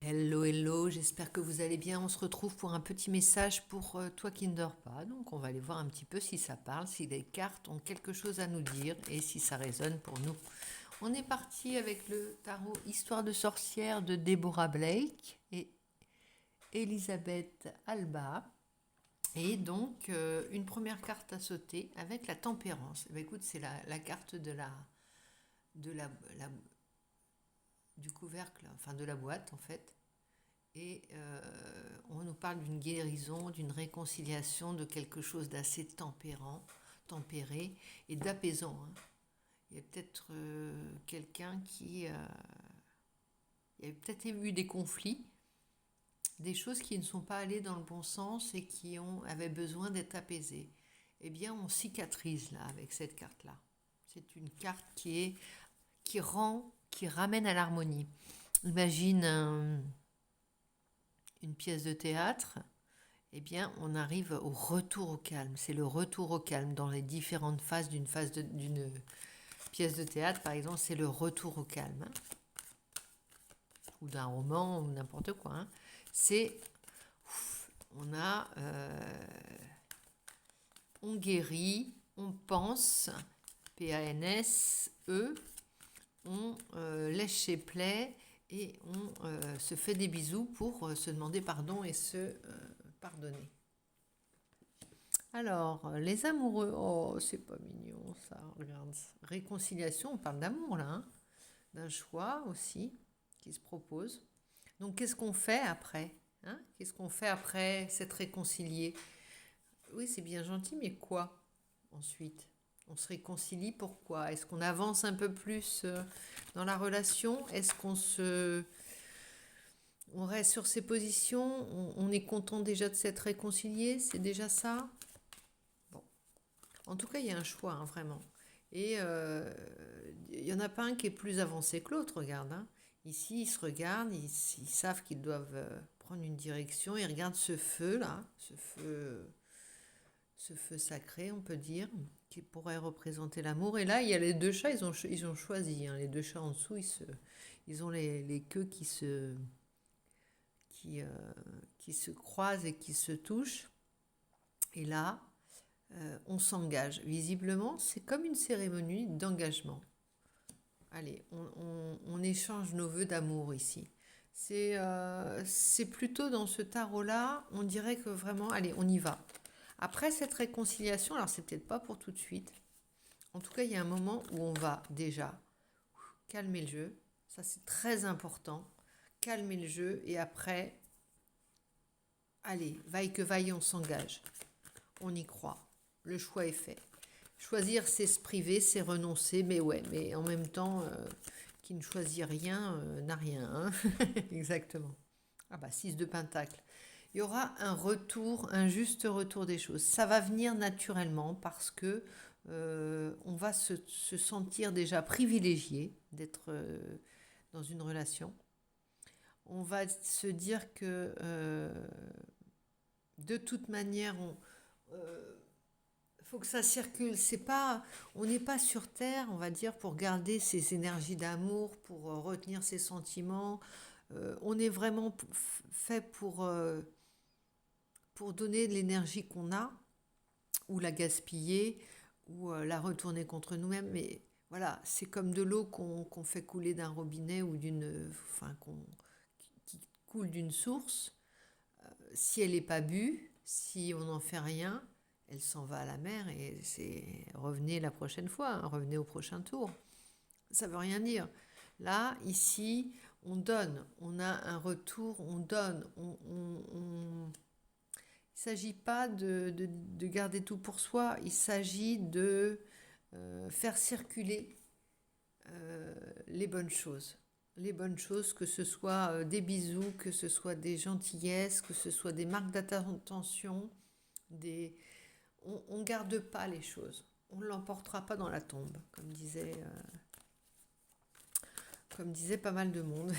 Hello, hello, j'espère que vous allez bien. On se retrouve pour un petit message pour toi qui ne dors pas. Donc, on va aller voir un petit peu si ça parle, si les cartes ont quelque chose à nous dire et si ça résonne pour nous. On est parti avec le tarot Histoire de sorcière de Deborah Blake et Elisabeth Alba. Et donc, une première carte à sauter avec la tempérance. Eh bien, écoute, c'est la carte de du couvercle, enfin de la boîte en fait. Et on nous parle d'une guérison, d'une réconciliation, de quelque chose d'assez tempéré et d'apaisant, hein. Il y a peut-être quelqu'un il y a peut-être eu des conflits, des choses qui ne sont pas allées dans le bon sens et avaient besoin d'être apaisées. Eh bien, on cicatrise là avec cette carte-là. C'est une carte qui ramène à l'harmonie. Imagine une pièce de théâtre. Eh bien, on arrive au retour au calme. C'est le retour au calme dans les différentes phases d'une pièce de théâtre, par exemple, c'est le retour au calme, hein, ou d'un roman, ou n'importe quoi, hein. C'est, on a, on guérit, on pense, P-A-N-S-E, on lèche ses plaies et on se fait des bisous pour se demander pardon et se pardonner. Alors, les amoureux, oh, c'est pas mignon ça, regarde. Réconciliation, on parle d'amour là, hein, d'un choix aussi qui se propose. Donc, qu'est-ce qu'on fait après, hein? Qu'est-ce qu'on fait après s'être réconcilié? Oui, c'est bien gentil, mais quoi ensuite? On se réconcilie, pourquoi? Est-ce qu'on avance un peu plus dans la relation? Est-ce on reste sur ses positions? On est content déjà de s'être réconcilié? C'est déjà ça? Bon. En tout cas, il y a un choix, hein, vraiment. Et il n'y en a pas un qui est plus avancé que l'autre, regarde, hein. Ici, ils se regardent, ils savent qu'ils doivent prendre une direction, ils regardent ce feu-là, ce feu sacré, on peut dire, qui pourrait représenter l'amour. Et là, il y a les deux chats, ils ont choisi, hein. Les deux chats en dessous, ils ont les queues qui, euh, qui se croisent et qui se touchent. Et là, on s'engage. Visiblement, c'est comme une cérémonie d'engagement. Allez, on échange nos vœux d'amour ici. C'est plutôt dans ce tarot-là, on dirait que vraiment, allez, on y va. Après cette réconciliation, alors c'est peut-être pas pour tout de suite. En tout cas, il y a un moment où on va déjà calmer le jeu. Ça, c'est très important. Calmer le jeu et après, allez, vaille que vaille, on s'engage. On y croit. Le choix est fait. Choisir, c'est se priver, c'est renoncer, mais ouais, mais en même temps, qui ne choisit rien n'a rien, hein. Exactement. Ah bah, 6 de Pentacle. Il y aura un retour, un juste retour des choses. Ça va venir naturellement parce que on va se sentir déjà privilégié d'être dans une relation. On va se dire que de toute manière, faut que ça circule. C'est pas, on n'est pas sur Terre, on va dire, pour garder ses énergies d'amour, pour retenir ses sentiments. On est vraiment fait pour donner de l'énergie qu'on a, ou la gaspiller, ou la retourner contre nous-mêmes. Mais voilà, c'est comme de l'eau qu'on fait couler d'un robinet ou enfin, qui coule d'une source. Si elle n'est pas bue, si on n'en fait rien, elle s'en va à la mer et c'est revenez la prochaine fois, hein, revenez au prochain tour. Ça veut rien dire. Là, ici, on donne, on a un retour, on donne, il ne s'agit pas de garder tout pour soi, il s'agit de faire circuler les bonnes choses. Les bonnes choses, que ce soit des bisous, que ce soit des gentillesses, que ce soit des marques d'attention, des... on ne garde pas les choses. On ne l'emportera pas dans la tombe, comme disait pas mal de monde.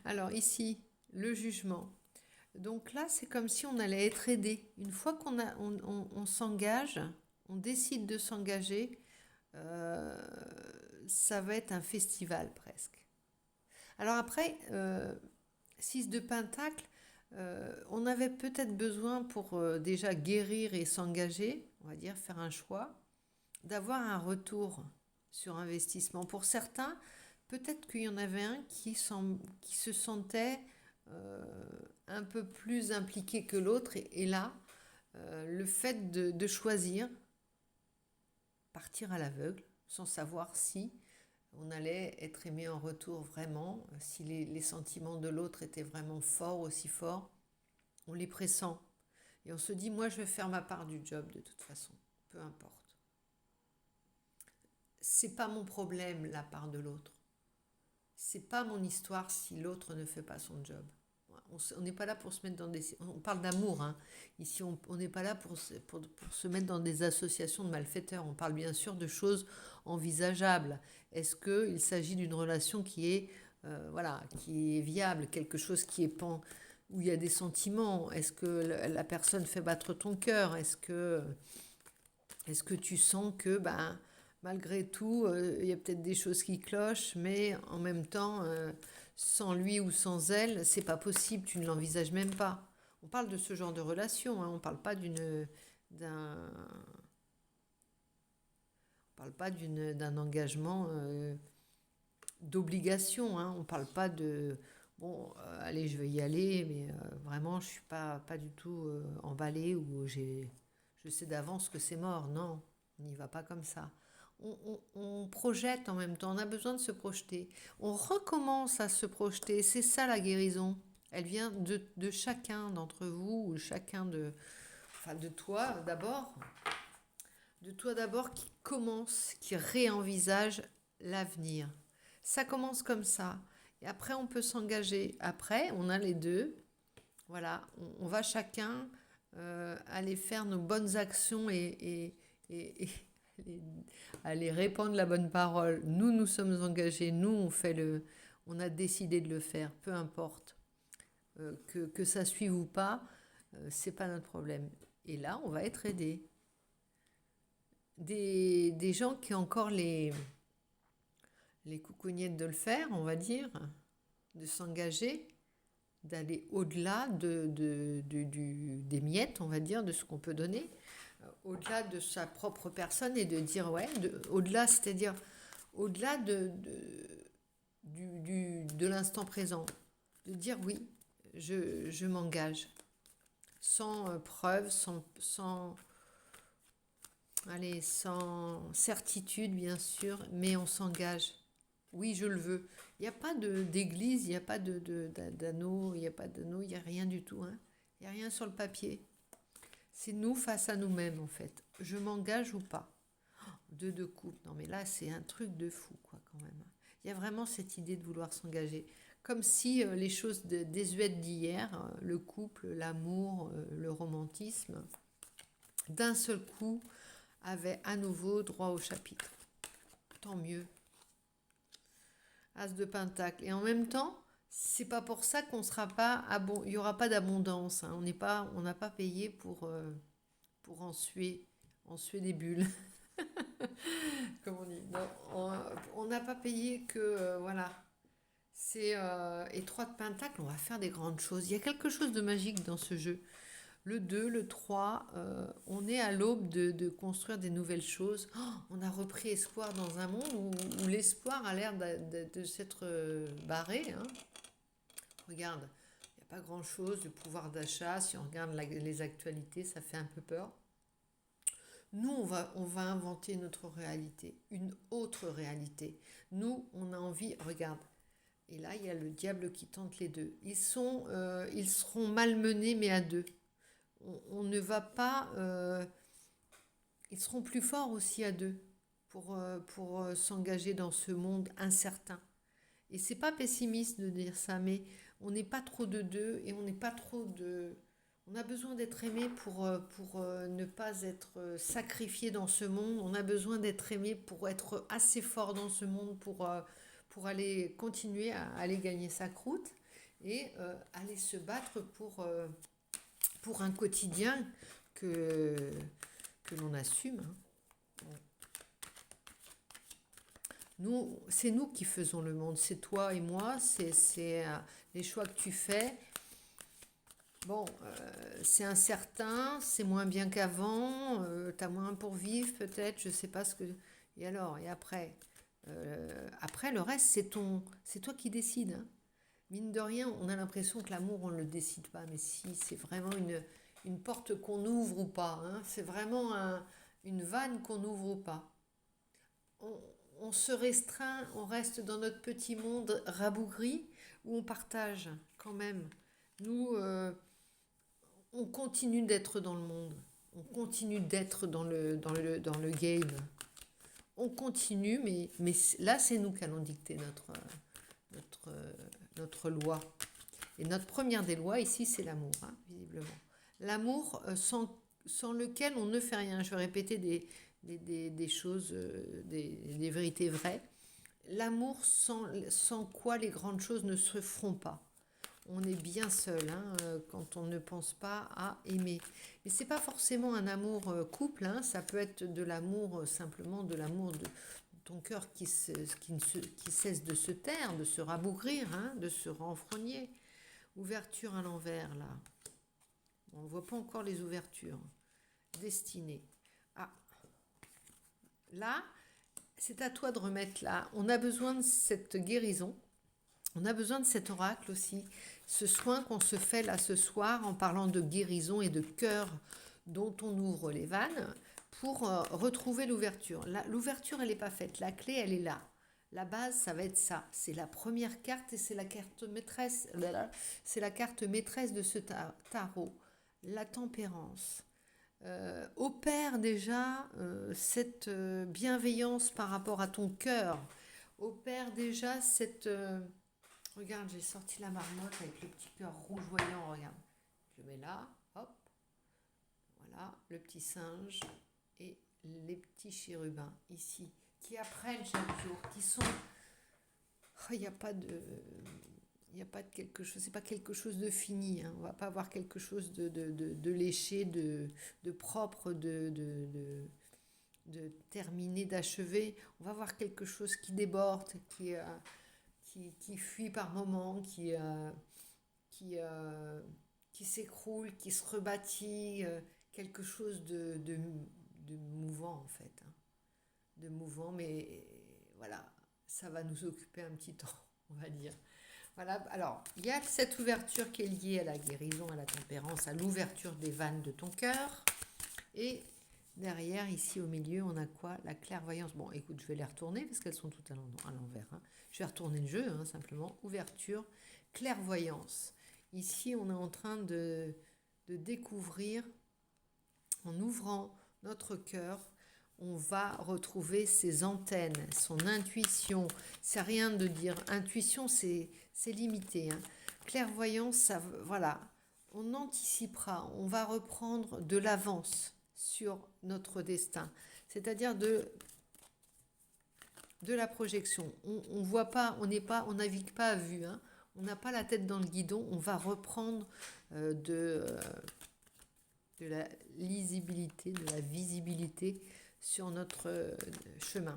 Alors ici, le jugement. Donc là, c'est comme si on allait être aidé. Une fois on s'engage, on décide de s'engager, euh, ça va être un festival presque. Alors après, 6 de Pentacle, on avait peut-être besoin pour déjà guérir et s'engager, on va dire faire un choix, d'avoir un retour sur investissement. Pour certains, peut-être qu'il y en avait un qui se sentait euh, un peu plus impliqué que l'autre. Et là, le fait de choisir, partir à l'aveugle, sans savoir si on allait être aimé en retour vraiment, si les sentiments de l'autre étaient vraiment forts, aussi forts, on les pressent. Et on se dit, moi je vais faire ma part du job de toute façon, peu importe. C'est pas mon problème la part de l'autre. C'est pas mon histoire si l'autre ne fait pas son job. On n'est pas là pour se mettre dans des... On parle d'amour, hein. Ici, on n'est pas là pour se mettre dans des associations de malfaiteurs. On parle bien sûr de choses envisageables. Est-ce qu'il s'agit d'une relation qui est, voilà, qui est viable, quelque chose qui est où il y a des sentiments? Est-ce que la personne fait battre ton cœur? Est-ce que tu sens que, ben, malgré tout, il y a peut-être des choses qui clochent, mais en même temps, sans lui ou sans elle, c'est pas possible, tu ne l'envisages même pas. On parle de ce genre de relation, hein, on parle pas d'un engagement d'obligation, hein, on parle pas de bon, allez, je vais y aller, mais vraiment, je suis pas du tout emballée ou je sais d'avance que c'est mort. Non, on n'y va pas comme ça. On projette en même temps, on a besoin de se projeter. On recommence à se projeter, c'est ça la guérison. Elle vient de chacun d'entre vous, ou chacun enfin de toi d'abord qui commence, qui réenvisage l'avenir. Ça commence comme ça. Et après, on peut s'engager. Après, on a les deux. Voilà, on va chacun aller faire nos bonnes actions et aller répandre la bonne parole. Nous, nous sommes engagés. Nous, on a décidé de le faire. Peu importe que ça suive ou pas, c'est pas notre problème. Et là, on va être aidé. Des gens qui ont encore les coucougnettes de le faire, on va dire, de s'engager, d'aller au-delà des miettes, on va dire, de ce qu'on peut donner, au-delà de sa propre personne et de dire, ouais, au-delà, c'est-à-dire au-delà de l'instant présent, de dire oui, je m'engage, sans preuve, allez, sans certitude, bien sûr, mais on s'engage. Oui, je le veux. Il n'y a pas d'église, il n'y a pas d'anneau, il n'y a pas d'anneau, il n'y a rien du tout, hein. Il n'y a rien sur le papier. C'est nous face à nous-mêmes, en fait. Je m'engage ou pas? Deux couples. Non, mais là, c'est un truc de fou, quoi, quand même. Il y a vraiment cette idée de vouloir s'engager. Comme si les choses désuètes d'hier, le couple, l'amour, le romantisme, d'un seul coup, avaient à nouveau droit au chapitre. Tant mieux. As de Pentacle. Et en même temps, c'est pas pour ça qu'on sera pas il y aura pas d'abondance, hein. On n'a pas payé pour en suer des bulles. Comme on dit. Non, on n'a pas payé que voilà. C'est et 3 de Pentacle, on va faire des grandes choses. Il y a quelque chose de magique dans ce jeu. Le 2, le 3, on est à l'aube de construire des nouvelles choses. Oh, on a repris espoir dans un monde où l'espoir a l'air de s'être barré, hein. Regarde, il n'y a pas grand-chose de pouvoir d'achat. Si on regarde les actualités, ça fait un peu peur. Nous, on va inventer notre réalité, une autre réalité. Nous, on a envie, regarde, et là, il y a le diable qui tente les deux. Ils seront malmenés, mais à deux. On ne va pas... ils seront plus forts aussi à deux pour s'engager dans ce monde incertain. Et c'est pas pessimiste de dire ça, mais on n'est pas trop de deux et on n'est pas trop de... On a besoin d'être aimé pour ne pas être sacrifié dans ce monde. On a besoin d'être aimé pour être assez fort dans ce monde, pour aller continuer à aller gagner sa croûte et aller se battre pour un quotidien que l'on assume, hein. C'est nous qui faisons le monde, c'est toi et moi, c'est les choix que tu fais. Bon, c'est incertain, c'est moins bien qu'avant, t'as moins pour vivre peut-être, je sais pas ce que... Et alors, et après? Après, le reste, c'est toi qui décides, hein. Mine de rien, on a l'impression que l'amour, on ne le décide pas, mais si, c'est vraiment une porte qu'on ouvre ou pas, hein. C'est vraiment une vanne qu'on ouvre ou pas. On, on se restreint, on reste dans notre petit monde rabougri, où on partage quand même. Nous, on continue d'être dans le monde. On continue d'être dans le game. On continue, mais là, c'est nous qui allons dicter notre, notre loi. Et notre première des lois ici, c'est l'amour, hein, visiblement. L'amour sans lequel on ne fait rien. Je vais répéter des choses, des vérités vraies. L'amour sans quoi les grandes choses ne se feront pas. On est bien seul, hein, quand on ne pense pas à aimer. Mais c'est pas forcément un amour couple, hein, ça peut être de l'amour, simplement de l'amour de ton cœur qui cesse de se taire, de se rabougrir, hein, de se renfrogner. Ouverture à l'envers, là. On ne voit pas encore les ouvertures. Destinée. Ah, là, c'est à toi de remettre là. On a besoin de cette guérison. On a besoin de cet oracle aussi. Ce soin qu'on se fait là ce soir en parlant de guérison et de cœur dont on ouvre les vannes pour retrouver l'ouverture. L'ouverture, elle n'est pas faite. La clé, elle est là. La base, ça va être ça. C'est la première carte et c'est la carte maîtresse. C'est la carte maîtresse de ce tarot. La tempérance. Opère déjà cette bienveillance par rapport à ton cœur. Opère déjà cette... regarde, j'ai sorti la marmotte avec le petit cœur rougeoyant. Regarde. Je le mets là. Hop. Voilà. Le petit singe. Et les petits chérubins ici. Qui apprennent chaque jour. Qui sont... Il n'y a pas de... Il n'y a pas de quelque chose, c'est pas quelque chose de fini, hein. On va pas avoir quelque chose de léché, de propre, de terminé, d'achevé. On va avoir quelque chose qui déborde, qui fuit par moments, qui, qui s'écroule, qui se rebâtit, quelque chose de mouvant en fait, hein. De mouvant, mais voilà, ça va nous occuper un petit temps, on va dire. Voilà, alors, il y a cette ouverture qui est liée à la guérison, à la tempérance, à l'ouverture des vannes de ton cœur. Et derrière, ici au milieu, on a quoi? La clairvoyance. Bon, écoute, je vais les retourner parce qu'elles sont toutes à l'envers, hein. Je vais retourner le jeu, hein, simplement. Ouverture, clairvoyance. Ici, on est en train de découvrir, en ouvrant notre cœur, on va retrouver ses antennes, son intuition. C'est rien de dire intuition, c'est limité, hein. Clairvoyance, ça, voilà, on anticipera, on va reprendre de l'avance sur notre destin, c'est-à-dire de la projection. On voit pas, on navigue pas à vue, hein. On n'a pas la tête dans le guidon, on va reprendre de la lisibilité, de la visibilité sur notre chemin.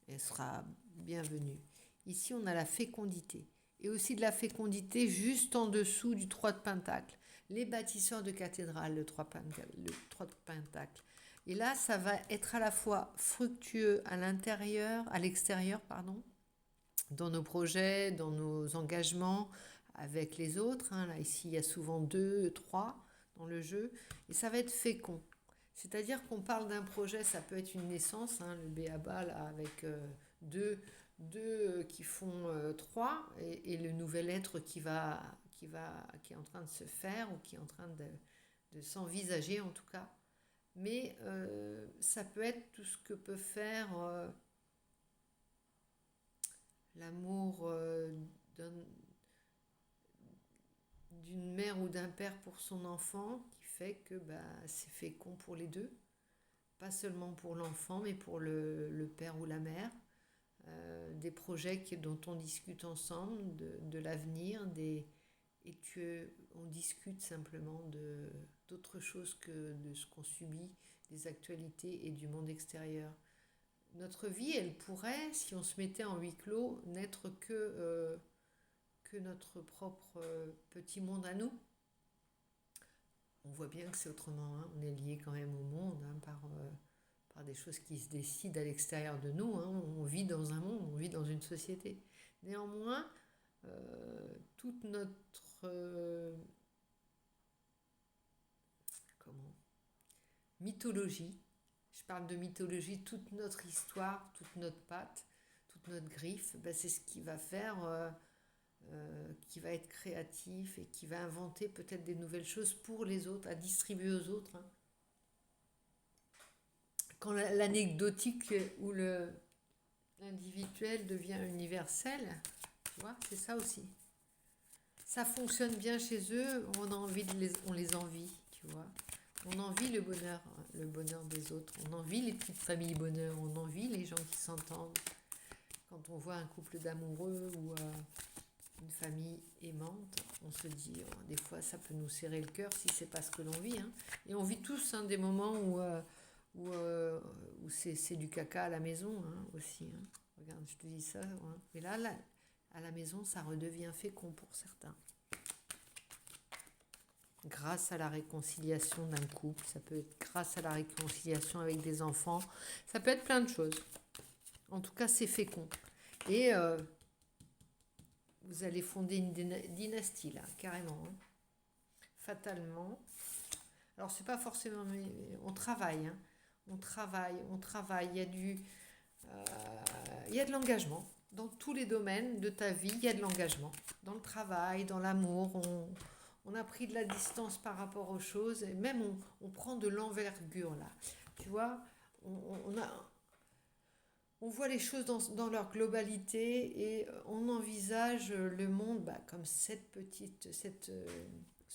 Elle sera bienvenue. Ici, on a la fécondité. Et aussi de la fécondité juste en dessous du 3 de Pentacle. Les bâtisseurs de cathédrales, le 3 de Pentacle. Et là, ça va être à la fois fructueux à l'intérieur, à l'extérieur, pardon, dans nos projets, dans nos engagements avec les autres, hein. Là, ici, il y a souvent 2, 3 dans le jeu. Et ça va être fécond. C'est-à-dire qu'on parle d'un projet, ça peut être une naissance, hein, le béaba là, avec deux, qui font 3, et le nouvel être qui est en train de se faire, ou qui est en train de s'envisager en tout cas. Mais ça peut être tout ce que peut faire l'amour d'une mère ou d'un père pour son enfant, qui fait que c'est fécond pour les deux. Pas seulement pour l'enfant, mais pour le père ou la mère. Des projets dont on discute ensemble, de l'avenir, on discute simplement d'autre chose que de ce qu'on subit, des actualités et du monde extérieur. notre vie, elle pourrait, si on se mettait en huis clos, n'être que notre propre petit monde à nous. On voit bien que c'est autrement, hein. On est lié quand même au monde, hein, par des choses qui se décident à l'extérieur de nous, hein. On vit dans un monde, on vit dans une société. Néanmoins, toute notre comment, mythologie, je parle de mythologie, toute notre histoire, toute notre patte, toute notre griffe, ben c'est ce qui va faire, qui va être créatif et qui va inventer peut-être des nouvelles choses pour les autres, à distribuer aux autres, hein. Quand l'anecdotique ou l'individuel devient universel, tu vois, c'est ça aussi. Ça fonctionne bien chez eux, on les envie, tu vois. On envie le bonheur des autres. On envie les petites familles bonheur. On envie les gens qui s'entendent. Quand on voit un couple d'amoureux ou une famille aimante, on se dit, des fois, ça peut nous serrer le cœur si c'est pas ce que l'on vit, hein. Et on vit tous, hein, des moments où c'est du caca à la maison, hein, aussi, hein. Regarde, je te dis ça, hein. Mais là, à la maison, ça redevient fécond pour certains. Grâce à la réconciliation d'un couple, ça peut être grâce à la réconciliation avec des enfants, ça peut être plein de choses. En tout cas, c'est fécond. Et vous allez fonder une dynastie, là, carrément, hein. Fatalement. Alors, c'est pas forcément... Mais on travaille, hein. On travaille. Il y a de l'engagement. Dans tous les domaines de ta vie, il y a de l'engagement. Dans le travail, dans l'amour, on a pris de la distance par rapport aux choses, et même on prend de l'envergure, là. Tu vois, on voit les choses dans leur globalité et on envisage le monde, bah, comme ce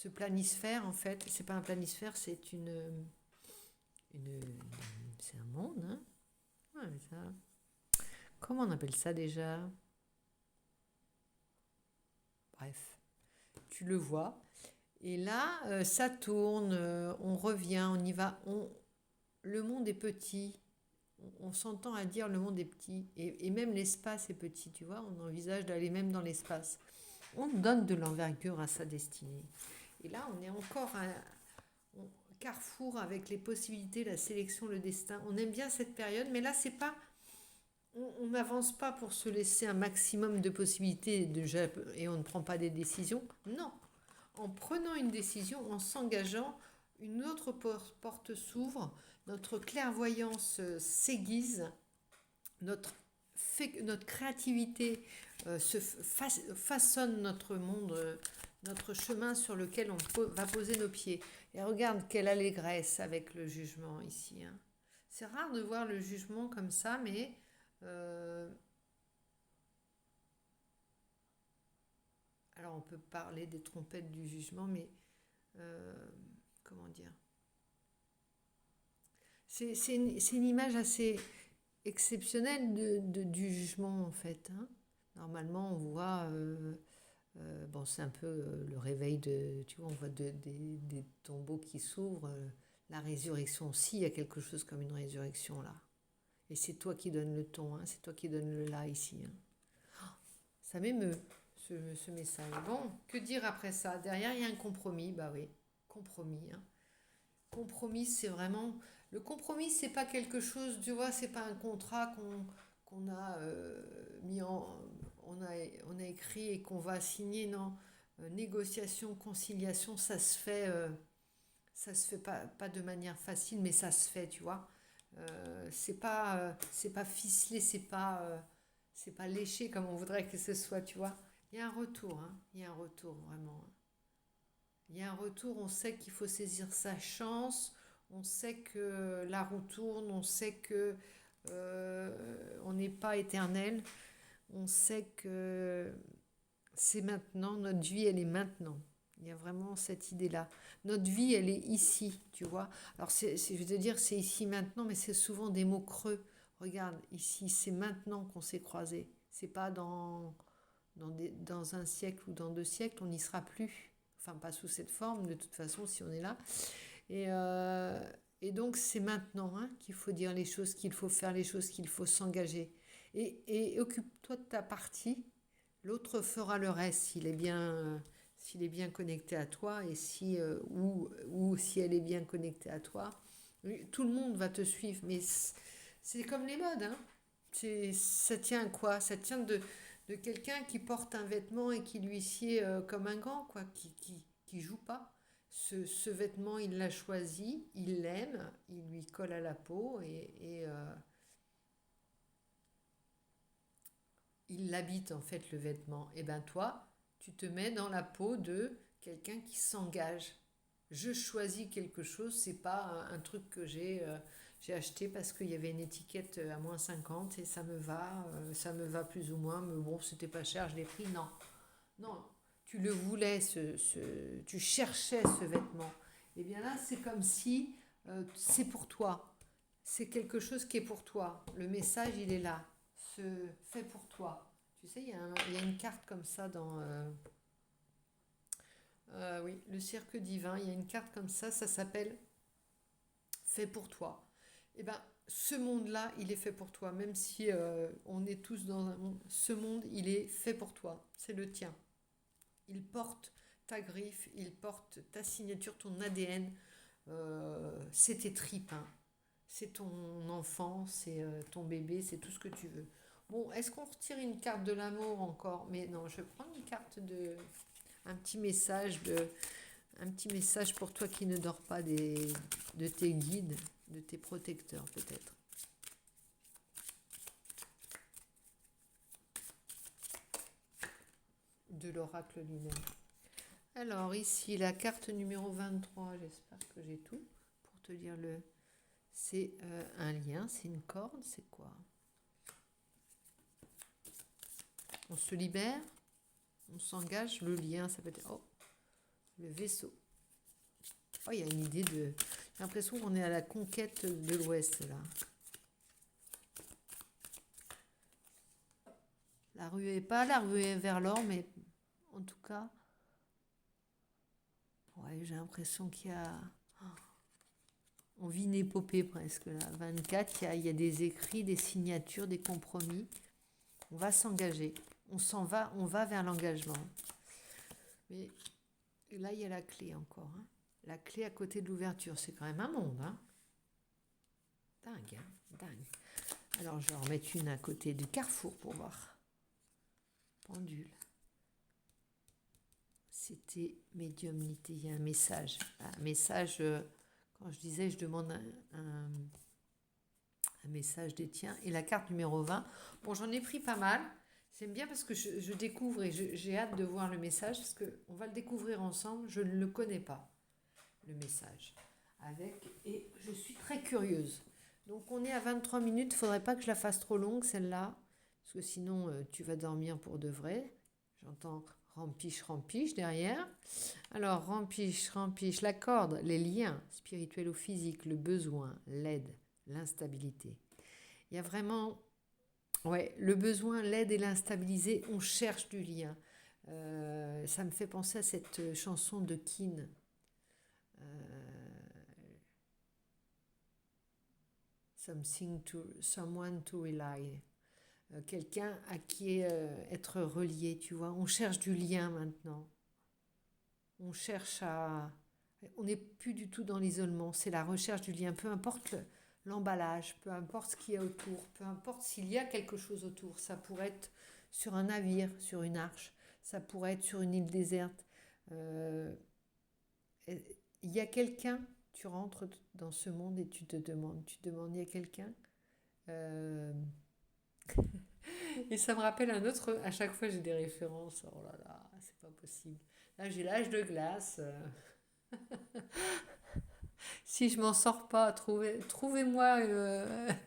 planisphère, en fait. C'est pas un planisphère, une c'est un monde, hein. Ouais, mais ça, comment on appelle ça déjà? Bref, tu le vois. Et là, ça tourne, on revient, on y va. Le monde est petit. On s'entend à dire le monde est petit. Et même l'espace est petit, tu vois. On envisage d'aller même dans l'espace. On donne de l'envergure à sa destinée. Et là, on est encore à un carrefour avec les possibilités, la sélection, le destin. On aime bien cette période, mais là, c'est pas... On n'avance pas pour se laisser un maximum de possibilités et on ne prend pas des décisions. Non, en prenant une décision, en s'engageant, une autre porte s'ouvre, notre clairvoyance s'aiguise, notre créativité façonne notre monde, notre chemin sur lequel on va poser nos pieds. Et regarde quelle allégresse avec le jugement ici, hein. C'est rare de voir le jugement comme ça, mais alors on peut parler des trompettes du jugement, mais euh, comment dire, c'est une image assez exceptionnelle du jugement en fait, hein. Normalement, on voit, bon, c'est un peu le réveil tu vois, on voit des tombeaux qui s'ouvrent. La résurrection aussi, il y a quelque chose comme une résurrection là. Et c'est toi qui donnes le ton, hein, c'est toi qui donnes le là ici, hein. Ça m'émeut, ce message. Bon, que dire après ça? Derrière, il y a un compromis, bah oui, compromis, hein. Compromis, c'est vraiment... Le compromis, c'est pas quelque chose, tu vois, c'est pas un contrat qu'on a mis on a écrit et qu'on va signer, non. Négociation, conciliation, ça se fait pas de manière facile, mais ça se fait, tu vois. C'est pas ficelé, c'est pas léché comme on voudrait que ce soit, tu vois. Il y a un retour, hein. Il y a un retour, vraiment. Il y a un retour, on sait qu'il faut saisir sa chance, on sait que la roue tourne, on sait que on n'est pas éternel, on sait que c'est maintenant, notre vie, elle est maintenant. Il y a vraiment cette idée-là. Notre vie, elle est ici, tu vois. Alors, je veux te dire, c'est ici maintenant, mais c'est souvent des mots creux. Regarde, ici, c'est maintenant qu'on s'est croisés. C'est pas dans un siècle ou dans 2 siècles, on n'y sera plus. Enfin, pas sous cette forme, de toute façon, si on est là. Et Et donc, c'est maintenant hein, qu'il faut dire les choses, qu'il faut faire les choses, qu'il faut s'engager. Et occupe-toi de ta partie. L'autre fera le reste s'il est bien connecté à toi et si, ou si elle est bien connectée à toi. Oui, tout le monde va te suivre, mais c'est comme les modes. Hein. Ça tient à quoi? Ça tient de quelqu'un qui porte un vêtement et qui lui sied comme un gant, quoi, qui joue pas. Ce vêtement, il l'a choisi, il l'aime, il lui colle à la peau et il l'habite en fait le vêtement. Et ben toi, tu te mets dans la peau de quelqu'un qui s'engage. Je choisis quelque chose, c'est pas un truc que j'ai acheté parce qu'il y avait une étiquette à -50 et ça me va plus ou moins, mais bon, c'était pas cher, je l'ai pris. Non, non, tu le voulais, tu cherchais ce vêtement. Et bien là, c'est comme si c'est pour toi. C'est quelque chose qui est pour toi. Le message, il est là. Ce fait pour toi. Tu sais, il y a une carte comme ça dans... oui, le cirque divin. Il y a une carte comme ça s'appelle fait pour toi. Et ben, ce monde-là, il est fait pour toi. Même si on est tous dans un monde, ce monde, il est fait pour toi. C'est le tien. Il porte ta griffe, il porte ta signature, ton ADN. C'est tes tripes, hein. C'est ton enfant, c'est ton bébé, c'est tout ce que tu veux. Bon, est-ce qu'on retire une carte de l'amour encore? Mais non, je prends une carte de... Un petit message pour toi qui ne dors pas de tes guides, de tes protecteurs peut-être. De l'oracle lui-même. Alors ici, la carte numéro 23, j'espère que j'ai tout pour te dire le... C'est un lien, c'est une corde, c'est quoi? On se libère, on s'engage, le lien, ça peut être... Oh, le vaisseau. Oh, il y a une idée de... J'ai l'impression qu'on est à la conquête de l'Ouest, là. La rue est pas la rue est vers l'or, mais en tout cas... Ouais, j'ai l'impression qu'il y a... On vit une épopée presque, là. 24, il y a des écrits, des signatures, des compromis. On va s'engager. On va vers l'engagement. Mais là, il y a la clé encore. Hein. La clé à côté de l'ouverture, c'est quand même un monde. Hein. Dingue, hein, dingue. Alors, je vais en remettre une à côté du carrefour pour voir. Pendule. C'était médiumnité. Il y a un message. Un message, quand je disais, je demande un message des tiens. Et la carte numéro 20. Bon, j'en ai pris pas mal. C'est bien parce que je découvre et j'ai hâte de voir le message parce qu'on va le découvrir ensemble. Je ne le connais pas, le message. Et je suis très curieuse. Donc on est à 23 minutes. Il ne faudrait pas que je la fasse trop longue, celle-là. Parce que sinon, tu vas dormir pour de vrai. J'entends rempiche, rempiche derrière. Alors, rempiche, rempiche, la corde, les liens spirituels ou physiques, le besoin, l'aide, l'instabilité. Il y a vraiment... Ouais, le besoin, l'aide et l'instabilité, on cherche du lien. Ça me fait penser à cette chanson de Keane. Someone to rely. Quelqu'un à qui être relié, tu vois. On cherche du lien maintenant. On cherche à... On n'est plus du tout dans l'isolement. C'est la recherche du lien. Peu importe l'emballage, peu importe ce qu'il y a autour, peu importe s'il y a quelque chose autour. Ça pourrait être sur un navire, sur une arche. Ça pourrait être sur une île déserte. Il y a quelqu'un, tu rentres dans ce monde et tu demandes, il y a quelqu'un Et ça me rappelle un autre, à chaque fois j'ai des références, oh là là, c'est pas possible. Là j'ai l'âge de glace. Si je m'en sors pas, trouvez-moi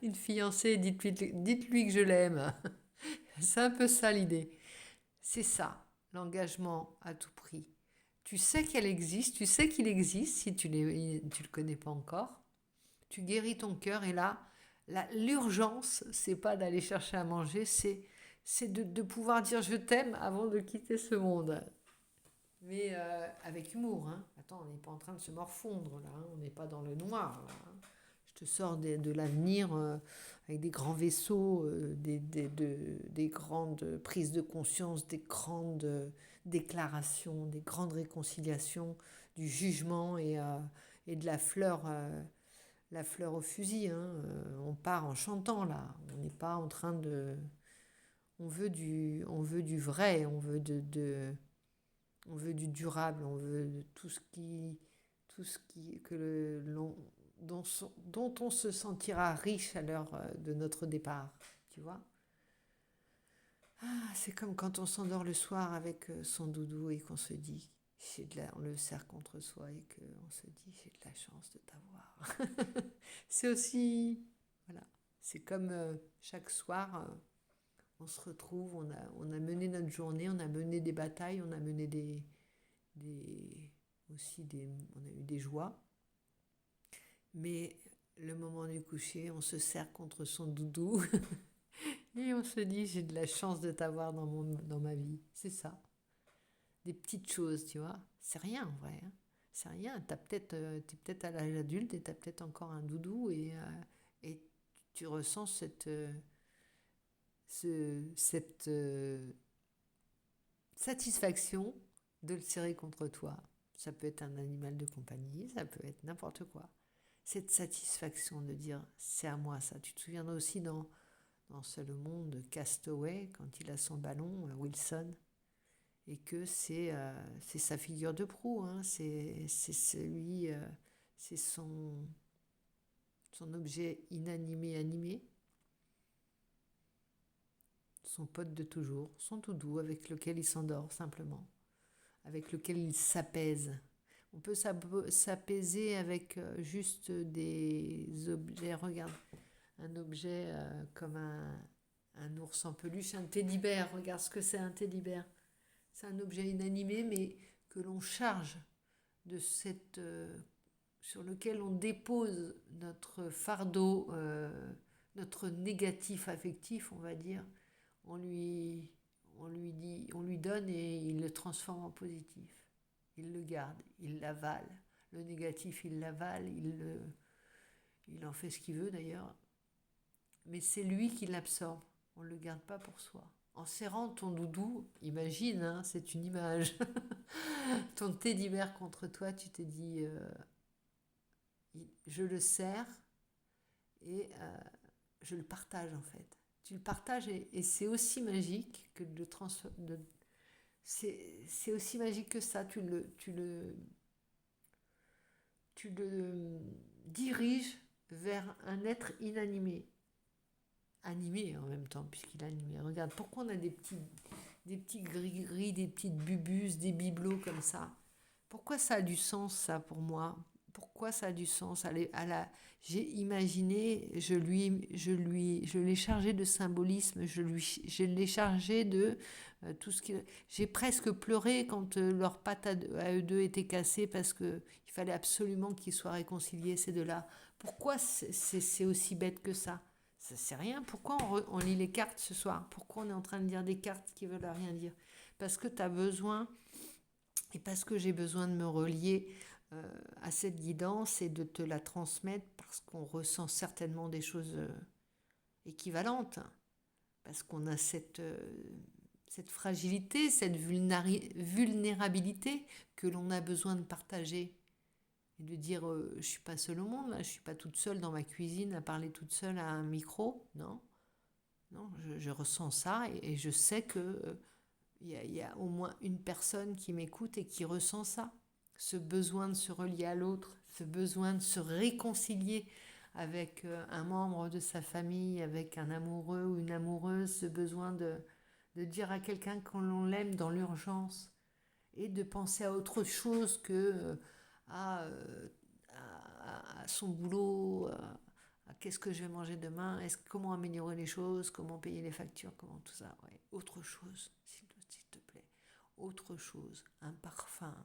une fiancée, dites-lui que je l'aime. C'est un peu ça l'idée. C'est ça, l'engagement à tout prix. Tu sais qu'elle existe, tu sais qu'il existe si tu le connais pas encore. Tu guéris ton cœur et là, l'urgence, c'est pas d'aller chercher à manger, c'est de pouvoir dire je t'aime avant de quitter ce monde. Mais avec humour, hein. Attends, on n'est pas en train de se morfondre là, hein. On n'est pas dans le noir là, hein. Je te sors de l'avenir avec des grands vaisseaux, des grandes prises de conscience, des grandes déclarations, des grandes réconciliations, du jugement et de la fleur au fusil, hein. On part en chantant là. On n'est pas en train de. On veut du vrai, on veut du durable, on veut de tout ce qui que dont on se sentira riche à l'heure de notre départ, tu vois. Ah, c'est comme quand on s'endort le soir avec son doudou et qu'on se dit, on le serre contre soi et qu'on se dit, j'ai de la chance de t'avoir. C'est aussi, voilà, c'est comme chaque soir, on se retrouve, on a mené notre journée, on a mené des batailles, on a mené des, on a eu des joies. Mais le moment du coucher, on se serre contre son doudou et on se dit j'ai de la chance de t'avoir dans ma vie. C'est ça. Des petites choses, tu vois. C'est rien en vrai, hein. C'est rien. T'es peut-être à l'âge adulte et t'as peut-être encore un doudou et tu ressens cette satisfaction de le serrer contre toi. Ça peut être un animal de compagnie, ça peut être n'importe quoi. Cette satisfaction de dire c'est à moi ça. Tu te souviendras aussi dans Seul au monde de Castaway, quand il a son ballon, Wilson, et que c'est sa figure de proue, hein. C'est son objet inanimé animé, son pote de toujours, son doudou avec lequel il s'endort simplement, avec lequel il s'apaise. On peut s'apaiser avec juste des objets. Regarde, un objet comme un ours en peluche, un teddy-bear. Regarde ce que c'est un teddy-bear. C'est un objet inanimé, mais que l'on charge de sur lequel on dépose notre fardeau, notre négatif affectif, on va dire. On lui donne et il le transforme en positif. Il le garde, il l'avale. Le négatif, il l'avale, il en fait ce qu'il veut d'ailleurs. Mais c'est lui qui l'absorbe. On ne le garde pas pour soi. En serrant ton doudou, imagine, hein, c'est une image, ton teddy-bear contre toi, tu te dis, je le serre et je le partage en fait. Tu le partages et c'est aussi magique que de transformer. C'est aussi magique que ça. Tu le diriges vers un être inanimé. Animé en même temps, puisqu'il est animé. Regarde, pourquoi on a des petits gris-gris, des petites bubus, des bibelots comme ça? Pourquoi ça a du sens, ça, pour moi? Pourquoi ça a du sens? J'ai imaginé, je l'ai chargé de symbolisme, je l'ai chargé de tout ce qui. J'ai presque pleuré quand leur patte à eux deux était cassée parce que il fallait absolument qu'ils soient réconciliés ces deux-là. Pourquoi c'est aussi bête que ça? Ça c'est rien. Pourquoi on lit les cartes ce soir? Pourquoi on est en train de lire des cartes qui veulent rien dire? Parce que tu as besoin et parce que j'ai besoin de me relier à cette guidance et de te la transmettre parce qu'on ressent certainement des choses équivalentes, parce qu'on a cette fragilité, cette vulnérabilité que l'on a besoin de partager et de dire je suis pas seule au monde, là, je suis pas toute seule dans ma cuisine à parler toute seule à un micro, non, non, je ressens ça et je sais que il y a au moins une personne qui m'écoute et qui ressent ça. Ce besoin de se relier à l'autre, ce besoin de se réconcilier avec un membre de sa famille, avec un amoureux ou une amoureuse, ce besoin de dire à quelqu'un qu'on l'aime dans l'urgence et de penser à autre chose que à, euh, à son boulot, à qu'est-ce que je vais manger demain, comment améliorer les choses, comment payer les factures, comment tout ça. Ouais. Autre chose, s'il te plaît. Autre chose, un parfum,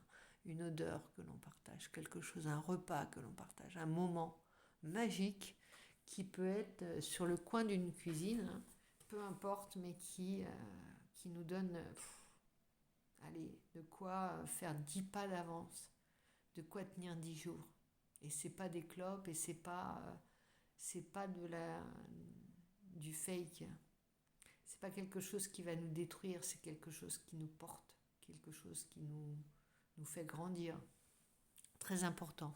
une odeur que l'on partage, quelque chose, un repas que l'on partage, un moment magique qui peut être sur le coin d'une cuisine, hein, peu importe, mais qui nous donne Allez, de quoi faire 10 pas d'avance, de quoi tenir 10 jours. Et c'est pas des clopes et c'est pas du fake. C'est pas quelque chose qui va nous détruire, c'est quelque chose qui nous porte, quelque chose qui nous fait grandir. Très important.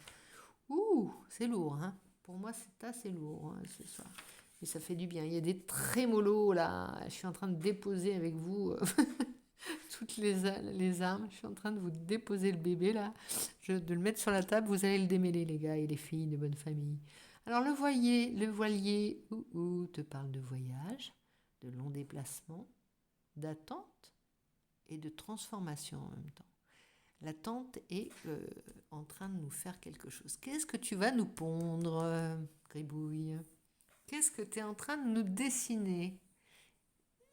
Ouh, c'est lourd, hein. Pour moi, c'est assez lourd ce soir. Mais ça fait du bien. Il y a des trémolos là. Je suis en train de déposer avec vous toutes les âmes. Je suis en train de vous déposer le bébé là. De le mettre sur la table. Vous allez le démêler, les gars et les filles de bonne famille. Alors, le voilier, te parle de voyage, de long déplacement, d'attente et de transformation en même temps. L'attente est en train de nous faire quelque chose. Qu'est-ce que tu vas nous pondre, Gribouille? Qu'est-ce que tu es en train de nous dessiner?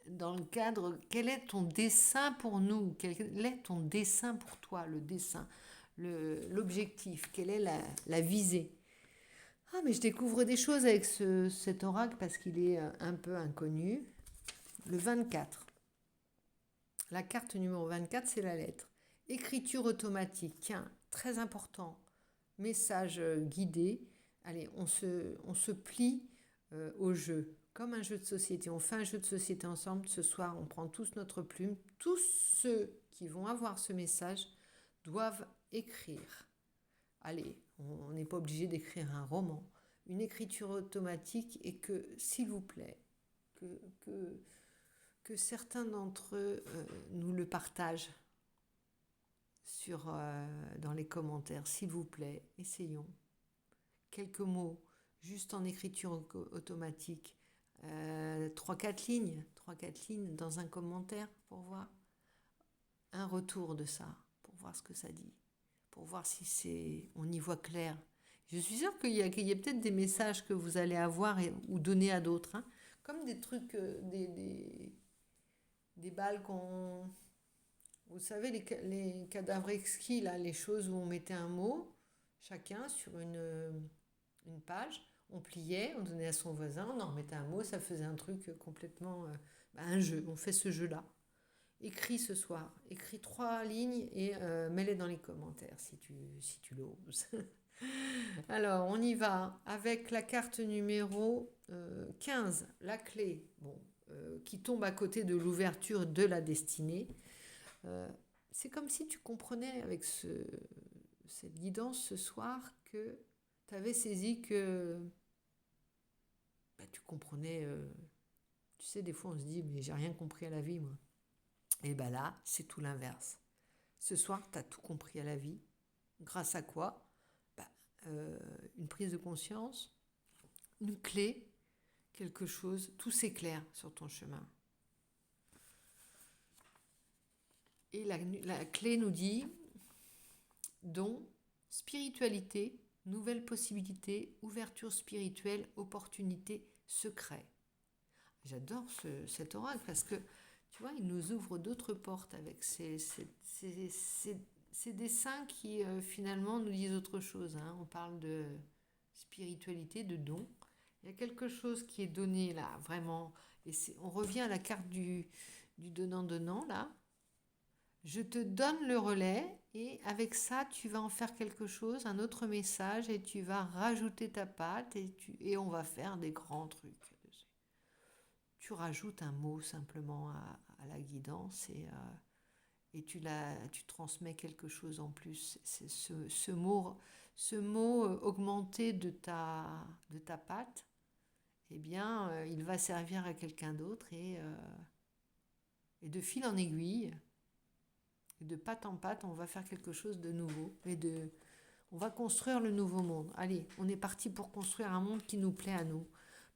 Dans le cadre, quel est ton dessin pour nous? Quel est ton dessin pour toi, le dessin, l'objectif? Quelle est la visée? Ah, mais je découvre des choses avec cet oracle parce qu'il est un peu inconnu. Le 24. La carte numéro 24, c'est la lettre. Écriture automatique, tiens, très important. Message guidé. Allez, on se plie au jeu, comme un jeu de société. On fait un jeu de société ensemble. Ce soir, on prend tous notre plume. Tous ceux qui vont avoir ce message doivent écrire. Allez, on n'est pas obligé d'écrire un roman. Une écriture automatique et que, s'il vous plaît, que certains d'entre eux nous le partagent dans les commentaires, s'il vous plaît, essayons. Quelques mots, juste en écriture automatique, 3-4 lignes dans un commentaire pour voir un retour de ça, pour voir ce que ça dit, pour voir si on y voit clair. Je suis sûre qu'il y a peut-être des messages que vous allez avoir ou donner à d'autres, hein, comme des trucs, des balles qu'on... Vous savez, les cadavres exquis, là, les choses où on mettait un mot, chacun sur une page, on pliait, on donnait à son voisin, on en remettait un mot, ça faisait un truc complètement... un jeu, on fait ce jeu-là. Écris ce soir, écris 3 lignes et mets-les dans les commentaires si tu l'oses. Alors, on y va avec la carte numéro 15, la clé, qui tombe à côté de l'ouverture de la destinée. C'est comme si tu comprenais avec cette guidance ce soir que tu avais saisi que tu comprenais. Tu sais, des fois on se dit, mais j'ai rien compris à la vie, moi. Et bien là, c'est tout l'inverse. Ce soir, tu as tout compris à la vie. Grâce à quoi? Une prise de conscience, une clé, quelque chose, tout s'éclaire sur ton chemin. Et la clé nous dit don, spiritualité, nouvelles possibilités, ouverture spirituelle, opportunité, secret. J'adore cet oracle parce que, tu vois, il nous ouvre d'autres portes avec ces dessins qui, finalement, nous disent autre chose. Hein. On parle de spiritualité, de don. Il y a quelque chose qui est donné là, vraiment. Et on revient à la carte du donnant-donnant, là. Je te donne le relais et avec ça, tu vas en faire quelque chose, un autre message et tu vas rajouter ta patte et on va faire des grands trucs. Tu rajoutes un mot simplement à la guidance et tu transmets quelque chose en plus. C'est ce mot augmenté de ta patte, eh bien, il va servir à quelqu'un d'autre et de fil en aiguille, et de patte en patte, on va faire quelque chose de nouveau on va construire le nouveau monde. Allez, on est parti pour construire un monde qui nous plaît à nous,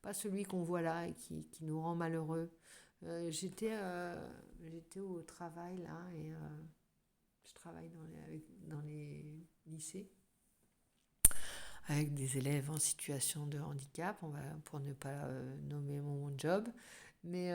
pas celui qu'on voit là et qui nous rend malheureux. J'étais au travail là et je travaille dans les lycées avec des élèves en situation de handicap, pour ne pas nommer mon job, mais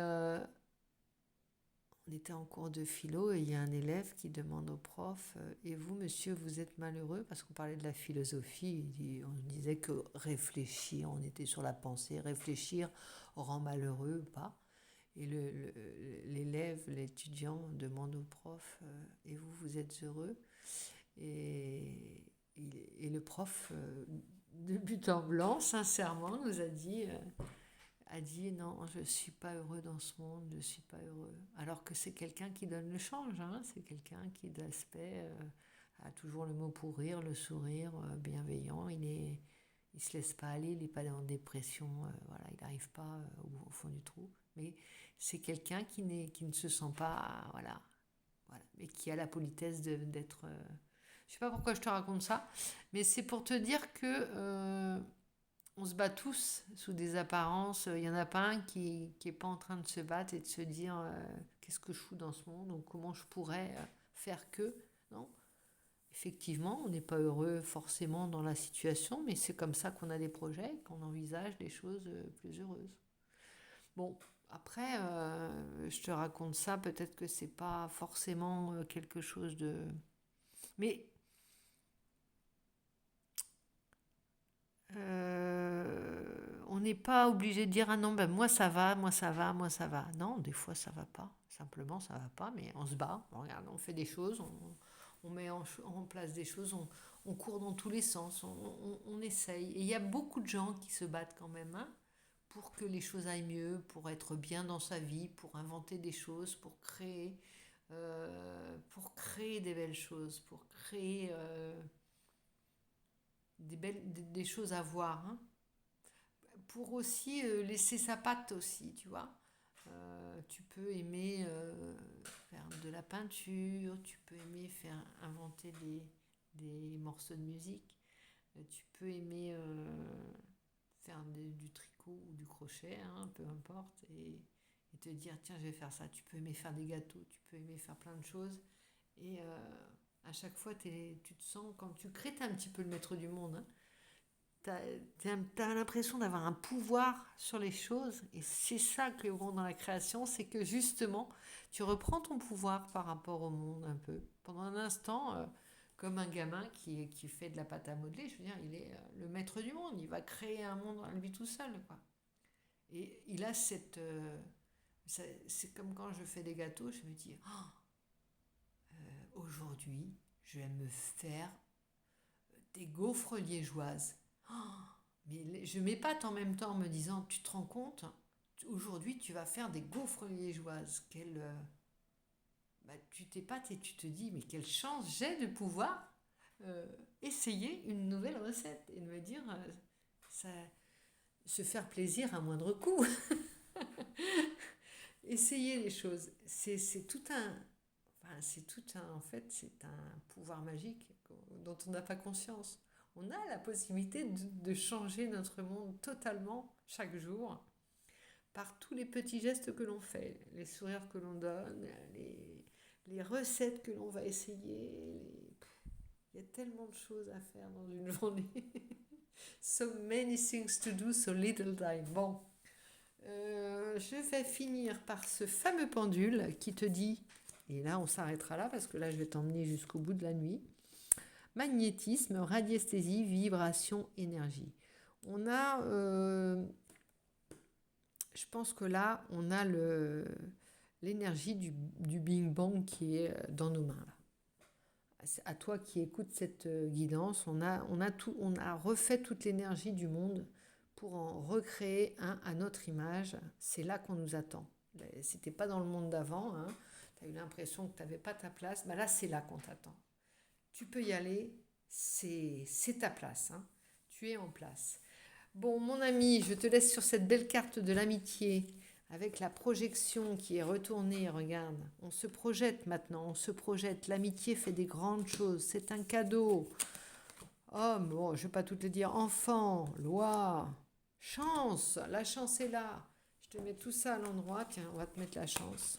on était en cours de philo et il y a un élève qui demande au prof et vous, monsieur, vous êtes malheureux? Parce qu'on parlait de la philosophie, on disait que réfléchir, on était sur la pensée, réfléchir rend malheureux ou pas. l'élève, l'étudiant demande au prof et vous êtes heureux et le prof, de but en blanc, sincèrement, nous a dit non, je ne suis pas heureux dans ce monde, je ne suis pas heureux. Alors que c'est quelqu'un qui donne le change, hein, c'est quelqu'un qui, de l'aspect, a toujours le mot pour rire, le sourire, bienveillant, il se laisse pas aller, il n'est pas en dépression, voilà, il n'arrive pas au fond du trou. Mais c'est quelqu'un qui ne se sent pas, voilà, mais qui a la politesse d'être... je sais pas pourquoi je te raconte ça, mais c'est pour te dire que on se bat tous sous des apparences. Il n'y en a pas un qui est pas en train de se battre et de se dire qu'est-ce que je fous dans ce monde ou comment je pourrais faire que. Non, effectivement, on n'est pas heureux forcément dans la situation, mais c'est comme ça qu'on a des projets, qu'on envisage des choses plus heureuses. Bon, après, je te raconte ça, peut-être que c'est pas forcément quelque chose de... Mais on n'est pas obligé de dire ah non, ben moi ça va, moi ça va, moi ça va. Non, des fois ça va pas. Simplement ça va pas, mais on se bat. On regarde, on fait des choses, on met en place des choses, on court dans tous les sens, on essaye. Et il y a beaucoup de gens qui se battent quand même, hein, pour que les choses aillent mieux, pour être bien dans sa vie, pour inventer des choses, pour créer des belles choses, pour créer des choses à voir, hein. Pour aussi laisser sa patte aussi, tu vois. Tu peux aimer faire de la peinture, tu peux aimer faire inventer des morceaux de musique, tu peux aimer faire du tricot ou du crochet, hein, peu importe, et te dire tiens je vais faire ça. Tu peux aimer faire des gâteaux, tu peux aimer faire plein de choses, et à chaque fois tu te sens, quand tu crées, t'es un petit peu le maître du monde, hein. T'as l'impression d'avoir un pouvoir sur les choses, et c'est ça que bon dans la création, c'est que justement tu reprends ton pouvoir par rapport au monde un peu pendant un instant, comme un gamin qui fait de la pâte à modeler. Je veux dire, il est le maître du monde, il va créer un monde à lui tout seul, quoi. Et il a c'est comme quand je fais des gâteaux, je me dis aujourd'hui je vais me faire des gaufres liégeoises. Mais je m'épate en même temps en me disant, tu te rends compte, aujourd'hui tu vas faire des gaufres liégeoises. Tu t'épates et tu te dis, mais quelle chance j'ai de pouvoir essayer une nouvelle recette et de me dire, ça, se faire plaisir à moindre coût. Essayer les choses, c'est tout un... Enfin, en fait, c'est un pouvoir magique dont on n'a pas conscience. On a la possibilité de changer notre monde totalement chaque jour par tous les petits gestes que l'on fait, les sourires que l'on donne, les recettes que l'on va essayer. Il y a tellement de choses à faire dans une journée. So many things to do, so little time. Bon, je vais finir par ce fameux pendule qui te dit, et là on s'arrêtera là parce que là je vais t'emmener jusqu'au bout de la nuit. Magnétisme, radiesthésie, vibration, énergie. On a, je pense que là, on a l'énergie du Big Bang qui est dans nos mains. Là. À toi qui écoutes cette guidance, on a refait toute l'énergie du monde pour en recréer un à notre image. C'est là qu'on nous attend. C'était pas dans le monde d'avant, hein. Tu as eu l'impression que tu n'avais pas ta place. Ben là, c'est là qu'on t'attend. Tu peux y aller, c'est ta place, hein. Tu es en place. Bon, mon ami, je te laisse sur cette belle carte de l'amitié avec la projection qui est retournée. Regarde, on se projette maintenant, on se projette. L'amitié fait des grandes choses, c'est un cadeau. Oh, bon, je ne vais pas tout te dire. Enfant, loi, chance, la chance est là. Je te mets tout ça à l'endroit. Tiens, on va te mettre la chance.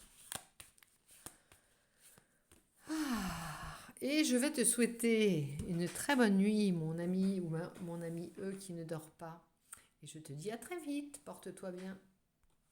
Et je vais te souhaiter une très bonne nuit, mon ami ou mon ami qui ne dort pas. Et je te dis à très vite. Porte-toi bien.